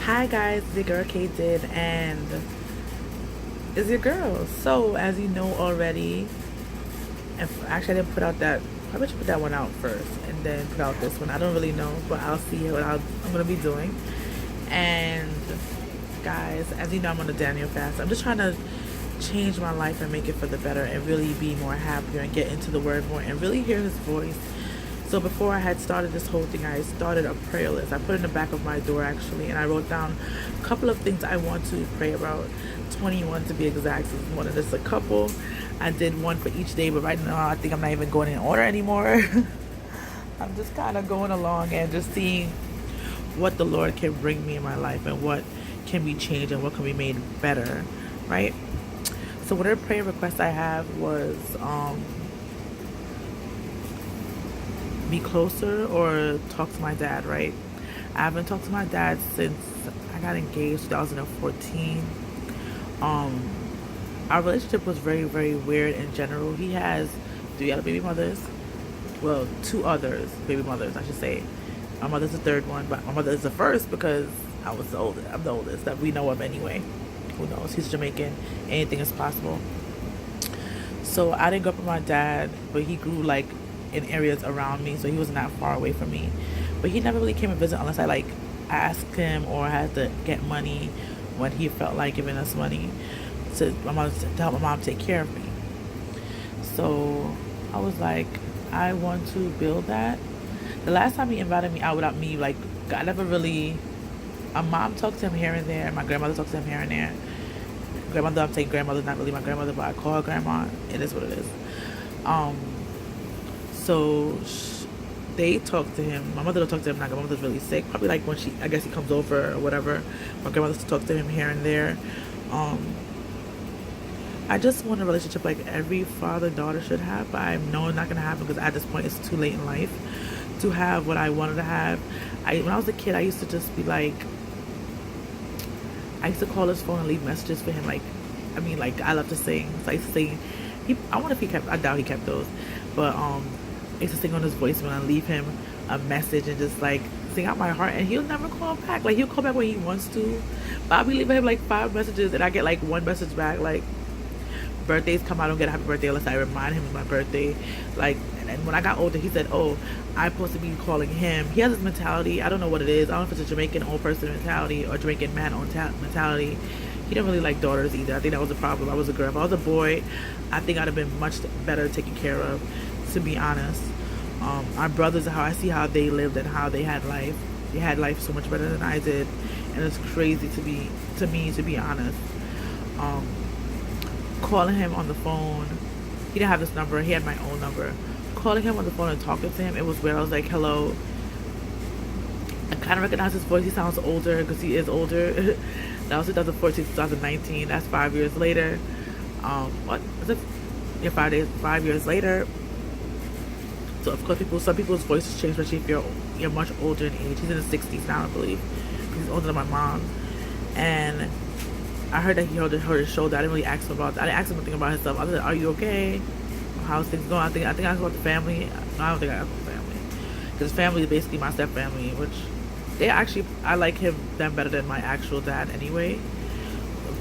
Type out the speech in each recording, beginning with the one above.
Hi guys, it's your girl K did and it's your girl. So as you know already, if actually I didn't put out that, probably should put that one out first and then put out this one. I don't really know, but I'll see what I'm gonna be doing. And guys, as you know, I'm on a Daniel fast. I'm just trying to change my life and make it for the better and really be more happier and get into the word more and really hear his voice. So before I had started this whole thing, I started a prayer list. I put it in the back of my door actually, and I wrote down a couple of things I want to pray about. 21 to be exact is one of this. A couple. I did one for each day, but right now I think I'm not even going in order anymore. I'm just kind of going along and just seeing what the Lord can bring me in my life and what can be changed and what can be made better, right? So whatever prayer request I have was be closer or talk to my dad, right? I haven't talked to my dad since I got engaged 2014. Our relationship was very, very weird in general. He has 3 other baby mothers. Well, 2 others, baby mothers, I should say. My mother's the 3rd one, but my mother is the 1st because I was the oldest. I'm the oldest that we know of anyway. Who knows? He's Jamaican. Anything is possible. So I didn't grow up with my dad, but he grew like in areas around me, so he wasn't that far away from me. But he never really came and visit unless I asked him or had to get money when he felt like giving us money to help my mom take care of me. So I was like, I want to build that. The last time he invited me out without me, I never really. My mom talked to him here and there. My grandmother talked to him here and there. Grandmother, I'm saying grandmother, not really my grandmother, but I call her grandma. It is what it is. So they talked to him. My mother don't talk to him now. My mother's really sick. Probably like when I guess he comes over or whatever. My grandmother talks to him here and there. I just want a relationship like every father-daughter should have, but I know it's not gonna happen because at this point it's too late in life to have what I wanted to have. When I was a kid, I used to just be like, I used to call his phone and leave messages for him. I love to sing. So I used to sing. I wonder if he kept. I doubt he kept those, but I used to sing on his voicemail and leave him a message and just sing out my heart. And he'll never call back. He'll call back when he wants to, but I'll be leaving him 5 messages and I get 1 message back. Birthdays come, I don't get a happy birthday unless I remind him of my birthday. And when I got older, he said, "Oh, I'm supposed to be calling him." He has this mentality. I don't know what it is. I don't know if it's a Jamaican old person mentality or Jamaican man old mentality. He didn't really like daughters either. I think that was a problem. I was a girl. If I was a boy, I think I'd have been much better taken care of, to be honest. Our brothers, how I see how they lived and how they had life. They had life so much better than I did, and it's crazy to me, to be honest. Calling him on the phone, he didn't have this number. He had my own number. Calling him on the phone and talking to him, it was weird. I was like, "Hello." I kind of recognize his voice. He sounds older because he is older. That was 2014, 2019. That's 5 years later. What was it? Yeah, 5 years later. So of course, some people's voices change, especially if you're much older in age. He's in his 60s now, I believe. He's older than my mom, and I heard that he hurt his shoulder. I didn't really ask him about that. I didn't ask him anything about himself. I said, "Are you okay? How's things going?" I think I asked about the family. No, I don't think I asked about the family because family is basically my step family, which I like them better than my actual dad anyway.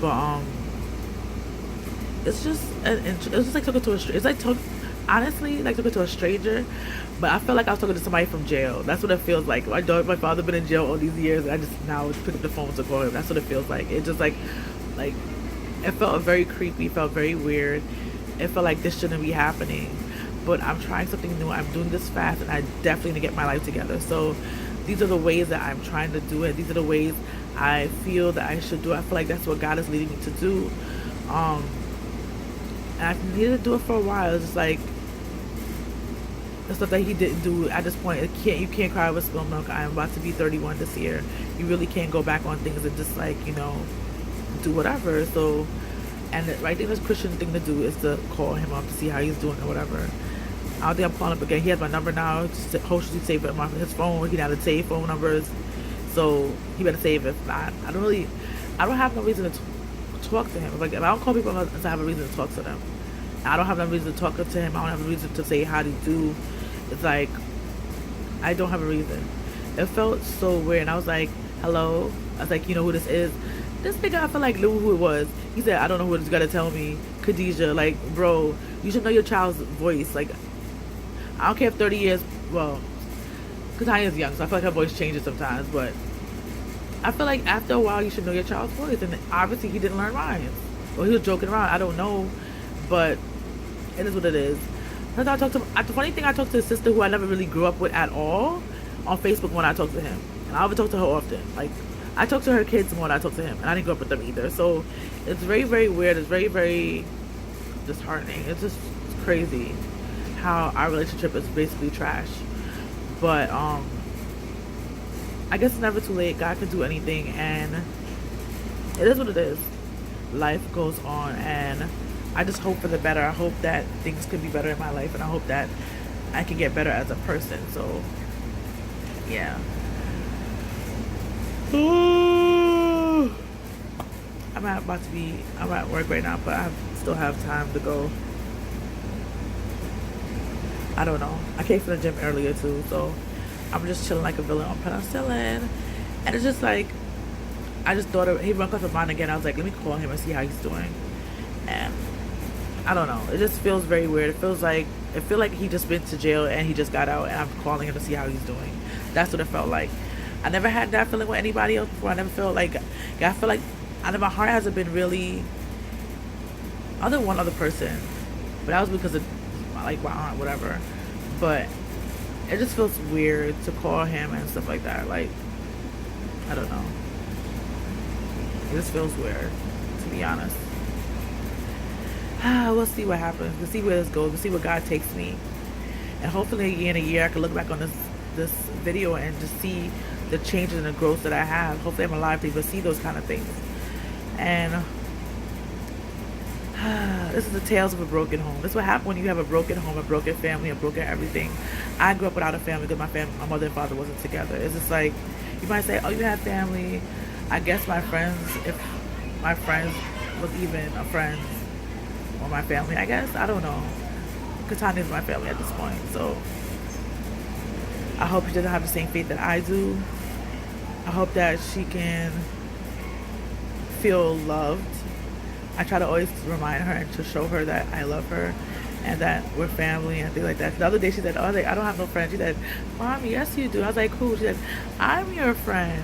But it's just like talking to a stranger. It's like honestly like talking to a stranger. But I felt like I was talking to somebody from jail. That's what it feels like. My father been in jail all these years, and I just now pick up the phone to call him. That's what it feels like. It just it felt very creepy. Felt very weird. It felt like this shouldn't be happening. But I'm trying something new. I'm doing this fast, and I definitely need to get my life together. So these are the ways that I'm trying to do it. These are the ways I feel that I should do it. I feel like that's what God is leading me to do. And I've needed to do it for a while. It's just the stuff that he didn't do at this point. You can't cry with spilled milk. I'm about to be 31 this year. You really can't go back on things and just do whatever. So, and the right thing, this Christian thing to do is to call him up to see how he's doing or whatever. I don't think I'm calling up again. He has my number now. Hopefully save it on his phone. He had to save phone numbers, so he better save it. If not, I don't have no reason to talk to him. If I don't call people unless I have a reason to talk to them. I don't have no reason to talk to him. I don't have a reason to say how to do. It's I don't have a reason. It felt so weird. And I was like, "Hello, I was like, you know who this is? This nigga, I feel like knew who it was. He said, I don't know who it's gotta tell me. Khadijah, like, bro, you should know your child's voice. Like, I don't care if 30 years, well, because Tanya's young, so I feel like her voice changes sometimes, but I feel like after a while you should know your child's voice. And obviously he didn't learn mine. Well, he was joking around. I don't know, but it is what it is. I talked to the funny thing, I talked to his sister who I never really grew up with at all on Facebook when I talked to him. And I would talk to her often. Like, I talk to her kids more than I talk to him, and I didn't grow up with them either. So it's very, very weird. It's very, very disheartening. It's crazy how our relationship is basically trash. But I guess it's never too late. God can do anything, and it is what it is. Life goes on, and I just hope for the better. I hope that things could be better in my life, and I hope that I can get better as a person. So yeah. I'm at work right now, but I still have time to go. I don't know. I came from the gym earlier too, so I'm just chilling like a villain on penicillin. And it's just like, I just thought he run across my mind again. I was like, let me call him and see how he's doing. And I don't know. It just feels very weird. It feels like he just been to jail and he just got out, and I'm calling him to see how he's doing. That's what it felt like. I never had that feeling with anybody else before. I never felt like, I feel like my heart hasn't been really, other than one other person, but that was because of like my aunt, whatever. But it just feels weird to call him and stuff like that. Like, I don't know. It just feels weird, to be honest. We'll see what happens. We'll see where this goes. We'll see where God takes me. And hopefully in a year I can look back on this video and just see the changes and the growth that I have. Hopefully I'm alive to even see those kind of things. And this is the tales of a broken home. This is what happens when you have a broken home, a broken family, a broken everything. I grew up without a family because my mother and father wasn't together. It's just like, you might say, oh, you have family. I guess my friends, if my friends was even a friend or my family, I guess. I don't know. Katani is my family at this point. So I hope she doesn't have the same faith that I do. I hope that she can feel loved. I try to always remind her and to show her that I love her and that we're family and things like that. The other day she said, oh, I don't have no friends. She said, Mommy, yes you do. I was like, cool. She said, I'm your friend.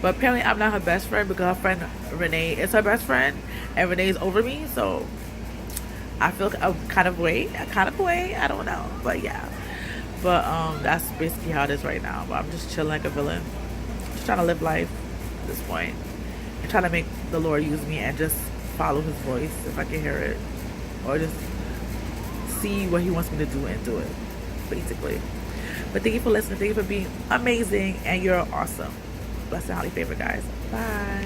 But apparently I'm not her best friend because her friend Renee is her best friend and Renee's over me. So I feel a kind of way. I don't know. But yeah. But that's basically how it is right now. But I'm just chilling like a villain. Just trying to live life at this point. And trying to make the Lord use me and just follow his voice if I can hear it. Or just see what he wants me to do and do it. Basically. But thank you for listening. Thank you for being amazing. And you're awesome. Blessed and highly favored, guys. Bye.